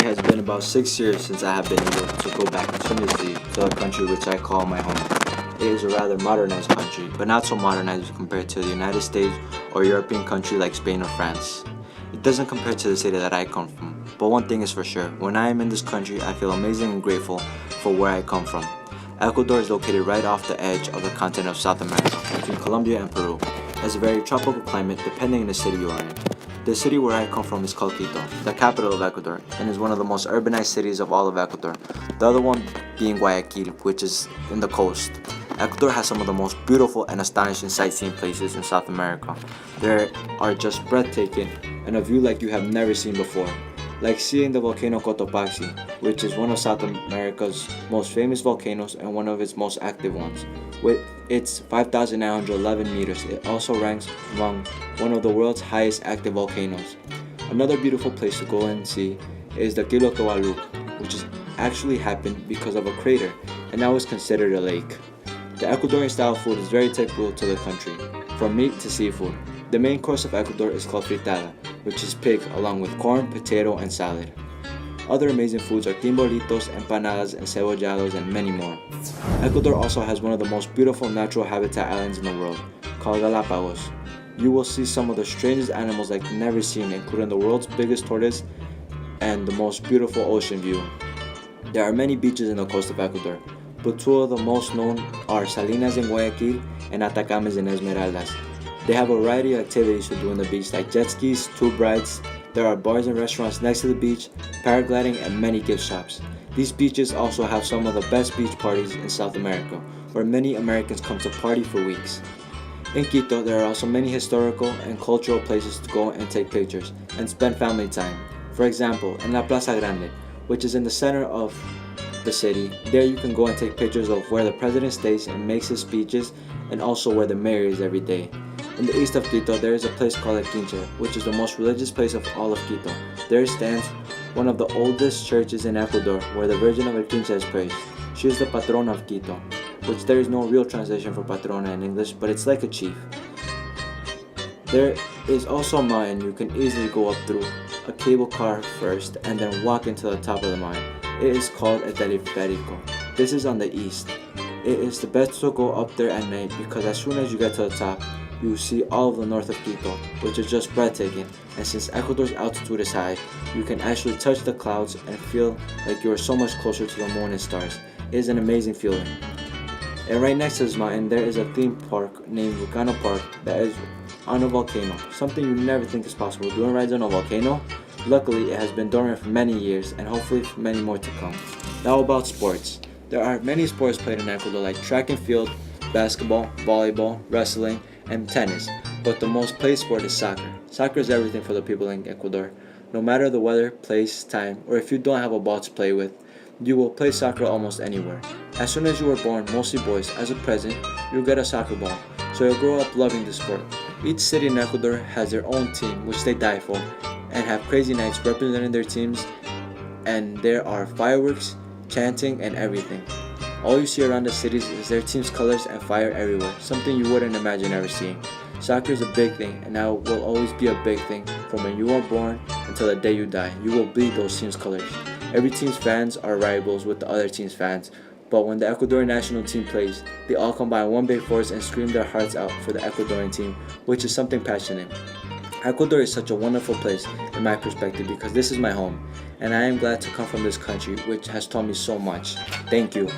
has been about 6 years since I have been able to go back continuously to the country which I call my home. It is a rather modernized country, but not so modernized compared to the United States or European country like Spain or France. It doesn't compare to the city that I come from, but one thing is for sure, when I am in this country, I feel amazing and grateful for where I come from. Ecuador is located right off the edge of the continent of South America, between Colombia and Peru. It has a very tropical climate depending on the city you are in. The city where I come from is called Quito, the capital of Ecuador, and is one of the most urbanized cities of all of Ecuador. The other one being Guayaquil, which is in the coast. Ecuador has some of the most beautiful and astonishing sightseeing places in South America. There are just breathtaking and a view like you have never seen before. Like seeing the volcano Cotopaxi, which is one of South America's most famous volcanoes and one of its most active ones. With its 5,911 meters, it also ranks among one of the world's highest active volcanoes. Another beautiful place to go and see is the Kilo Toalu, which has actually happened because of a crater and now is considered a lake. The Ecuadorian style of food is very typical to the country, from meat to seafood. The main course of Ecuador is called fritada, which is pig along with corn, potato, and salad. Other amazing foods are timbolitos, empanadas, and cebollados, and many more. Ecuador also has one of the most beautiful natural habitat islands in the world, called Galapagos. You will see some of the strangest animals like never seen, including the world's biggest tortoise and the most beautiful ocean view. There are many beaches in the coast of Ecuador, but two of the most known are Salinas in Guayaquil and Atacames in Esmeraldas. They have a variety of activities to do on the beach like jet skis, tube rides. There are bars and restaurants next to the beach, paragliding, and many gift shops. These beaches also have some of the best beach parties in South America, where many Americans come to party for weeks. In Quito, there are also many historical and cultural places to go and take pictures and spend family time. For example, in La Plaza Grande, which is in the center of the city, there you can go and take pictures of where the president stays and makes his speeches, and also where the mayor is every day. In the east of Quito, there is a place called El Quinche, which is the most religious place of all of Quito. There stands one of the oldest churches in Ecuador, where the Virgin of El Quinche is praised. She is the patrona of Quito, which there is no real translation for patrona in English, but it's like a chief. There is also a mountain you can easily go up through a cable car first and then walk into the top of the mountain. It is called El Teleférico. This is on the east. It is the best to go up there at night because as soon as you get to the top, you see all of the north of Quito, which is just breathtaking, and since Ecuador's altitude is high, you can actually touch the clouds and feel like you are so much closer to the moon and stars. It is an amazing feeling. And right next to this mountain, there is a theme park named Vulcano Park that is on a volcano, something you never think is possible, doing rides on a volcano. Luckily, it has been dormant for many years and hopefully for many more to come. Now about sports. There are many sports played in Ecuador like track and field, basketball, volleyball, wrestling, and tennis, but the most played sport is soccer. Soccer is everything for the people in Ecuador. No matter the weather, place, time, or if you don't have a ball to play with, you will play soccer almost anywhere. As soon as you were born, mostly boys, as a present, you'll get a soccer ball, so you'll grow up loving the sport. Each city in Ecuador has their own team, which they die for, and have crazy nights representing their teams, and there are fireworks, chanting, and everything. All you see around the cities is their team's colors and fire everywhere, something you wouldn't imagine ever seeing. Soccer is a big thing, and now will always be a big thing from when you are born until the day you die. You will bleed those team's colors. Every team's fans are rivals with the other team's fans, but when the Ecuadorian national team plays, they all combine one big force and scream their hearts out for the Ecuadorian team, which is something passionate. Ecuador is such a wonderful place in my perspective because this is my home, and I am glad to come from this country which has taught me so much. Thank you.